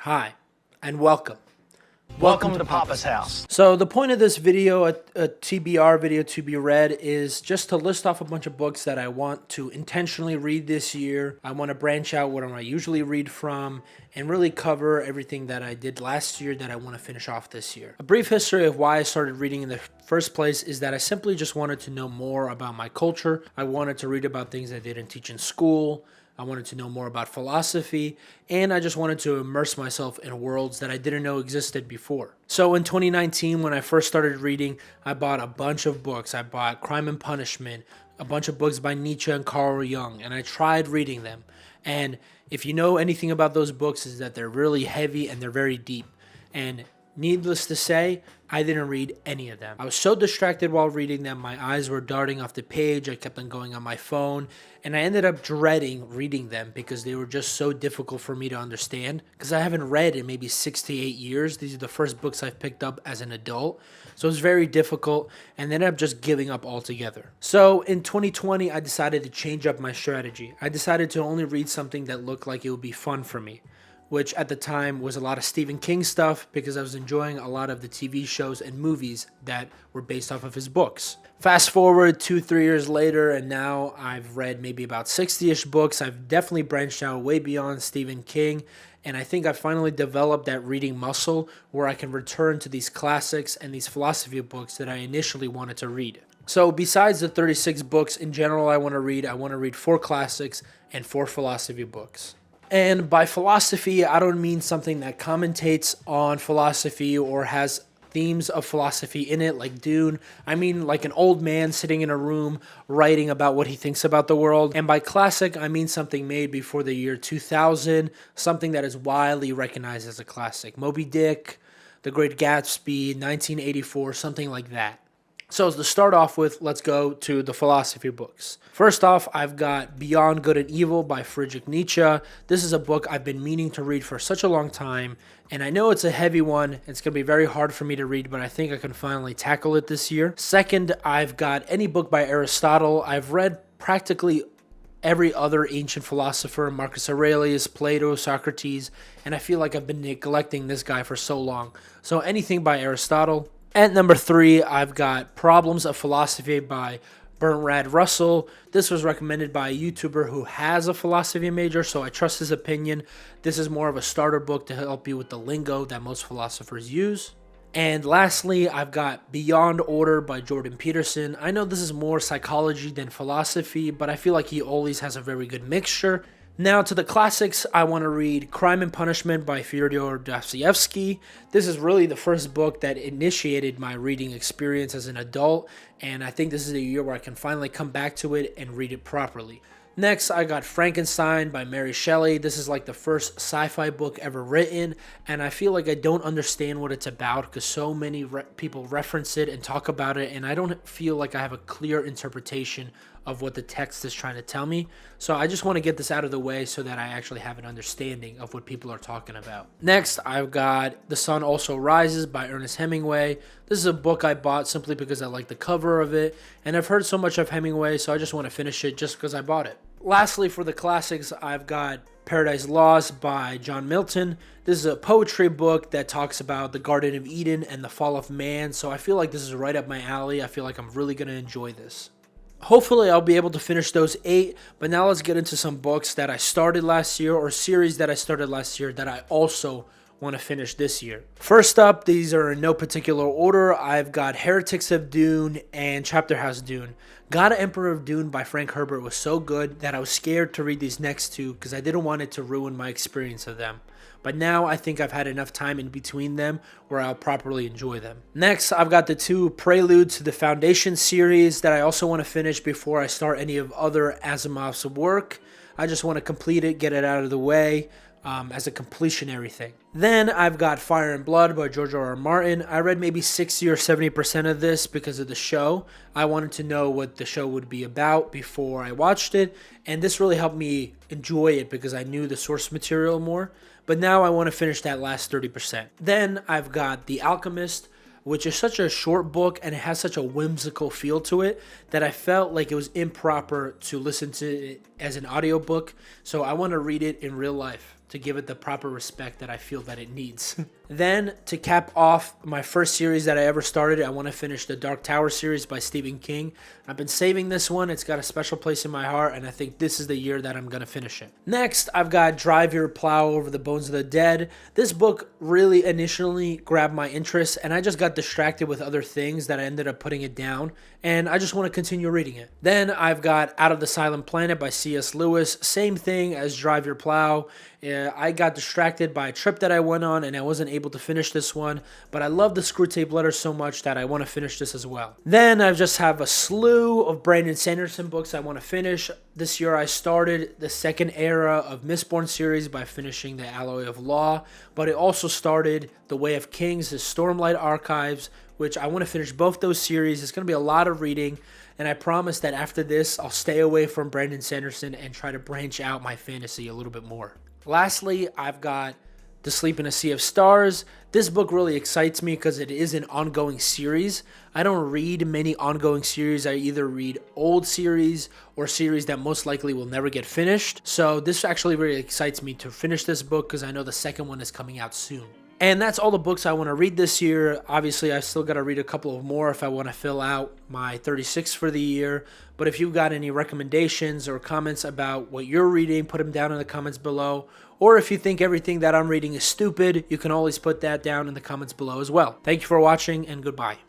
Hi, and welcome. Welcome to Papa's house. So the point of this video, a TBR video to be read, is just to list off a bunch of books that I want to intentionally read this year. I want to branch out what I usually read from and really cover everything that I did last year that I want to finish off this year. A brief history of why I started reading in the first place is that I simply just wanted to know more about my culture. I wanted to read about things I didn't teach in school. I wanted to know more about philosophy, and I just wanted to immerse myself in worlds that I didn't know existed before. So in 2019, when I first started reading, I bought a bunch of books. I bought Crime and Punishment, a bunch of books by Nietzsche and Carl Jung, and I tried reading them. And if you know anything about those books, is that they're really heavy and they're very deep. And needless to say, I didn't read any of them. I was so distracted while reading them, my eyes were darting off the page, I kept on going on my phone, and I ended up dreading reading them because they were just so difficult for me to understand, because I haven't read in maybe 6 to 8 years. These are the first books I've picked up as an adult, so it was very difficult, and ended up just giving up altogether. So in 2020, I decided to change up my strategy. I decided to only read something that looked like it would be fun for me, which at the time was a lot of Stephen King stuff because I was enjoying a lot of the TV shows and movies that were based off of his books. Fast forward 2-3 years later, and now I've read maybe about 60-ish books. I've definitely branched out way beyond Stephen King, and I think I finally developed that reading muscle where I can return to these classics and these philosophy books that I initially wanted to read. So besides the 36 books in general I want to read 4 classics and 4 philosophy books. And by philosophy, I don't mean something that commentates on philosophy or has themes of philosophy in it, like Dune. I mean like an old man sitting in a room writing about what he thinks about the world. And by classic, I mean something made before the year 2000, something that is widely recognized as a classic. Moby Dick, The Great Gatsby, 1984, something like that. So to start off with, let's go to the philosophy books. First off, I've got Beyond Good and Evil by Friedrich Nietzsche. This is a book I've been meaning to read for such a long time, and I know it's a heavy one. It's going to be very hard for me to read, but I think I can finally tackle it this year. Second, I've got any book by Aristotle. I've read practically every other ancient philosopher, Marcus Aurelius, Plato, Socrates, and I feel like I've been neglecting this guy for so long. So anything by Aristotle. At number 3, I've got Problems of Philosophy by Bertrand Russell. This was recommended by a YouTuber who has a philosophy major, so I trust his opinion. This is more of a starter book to help you with the lingo that most philosophers use. And lastly, I've got Beyond Order by Jordan Peterson. I know this is more psychology than philosophy, but I feel like he always has a very good mixture. Now to the classics, I want to read Crime and Punishment by Fyodor Dostoevsky. This is really the first book that initiated my reading experience as an adult, and I think this is a year where I can finally come back to it and read it properly. Next, I got Frankenstein by Mary Shelley. This is like the first sci-fi book ever written, and I feel like I don't understand what it's about because so many people reference it and talk about it, and I don't feel like I have a clear interpretation of what the text is trying to tell me. So I just want to get this out of the way so that I actually have an understanding of what people are talking about. Next, I've got The Sun Also Rises by Ernest Hemingway. This is a book I bought simply because I like the cover of it, and I've heard so much of Hemingway, so I just want to finish it just because I bought it. Lastly, for the classics, I've got Paradise Lost by John Milton. This is a poetry book that talks about the Garden of Eden and the fall of man, so I feel like this is right up my alley. I feel like I'm really going to enjoy this. Hopefully I'll be able to finish those 8, but now let's get into some books that I started last year or series that I started last year that I also want to finish this year. First up, these are in no particular order. I've got Heretics of Dune and Chapter House Dune. God Emperor of Dune by Frank Herbert was so good that I was scared to read these next 2 because I didn't want it to ruin my experience of them. But now I think I've had enough time in between them where I'll properly enjoy them. Next, I've got the 2 Prelude to the Foundation series that I also want to finish before I start any of other Asimov's work. I just want to complete it, get it out of the way as a completionary thing. Then I've got Fire and Blood by George R.R. Martin. I read maybe 60 or 70% of this because of the show. I wanted to know what the show would be about before I watched it, and this really helped me enjoy it because I knew the source material more. But now I want to finish that last 30%. Then I've got The Alchemist, which is such a short book and it has such a whimsical feel to it that I felt like it was improper to listen to it as an audiobook. So I want to read it in real life to give it the proper respect that I feel that it needs. Then, to cap off my first series that I ever started, I want to finish the Dark Tower series by Stephen King. I've been saving this one. It's got a special place in my heart, and I think this is the year that I'm going to finish it. Next, I've got Drive Your Plow Over the Bones of the Dead. This book really initially grabbed my interest, and I just got distracted with other things that I ended up putting it down, and I just want to continue reading it. Then I've got Out of the Silent Planet by C.S. Lewis. Same thing as Drive Your Plow. I got distracted by a trip that I went on, and I wasn't able to finish this one, but I love the Screwtape Letters so much that I want to finish this as well. Then I just have a slew of Brandon Sanderson books I want to finish. This year I started the second era of Mistborn series by finishing The Alloy of Law, but I also started The Way of Kings, the Stormlight Archives, which I want to finish both those series. It's going to be a lot of reading, and I promise that after this, I'll stay away from Brandon Sanderson and try to branch out my fantasy a little bit more. Lastly, I've got To Sleep in a Sea of Stars. This book really excites me because it is an ongoing series. I don't read many ongoing series. I either read old series or series that most likely will never get finished. So this actually really excites me to finish this book because I know the second one is coming out soon. And that's all the books I want to read this year. Obviously, I still got to read a couple of more if I want to fill out my 36 for the year. But if you've got any recommendations or comments about what you're reading, put them down in the comments below. Or if you think everything that I'm reading is stupid, you can always put that down in the comments below as well. Thank you for watching, and goodbye.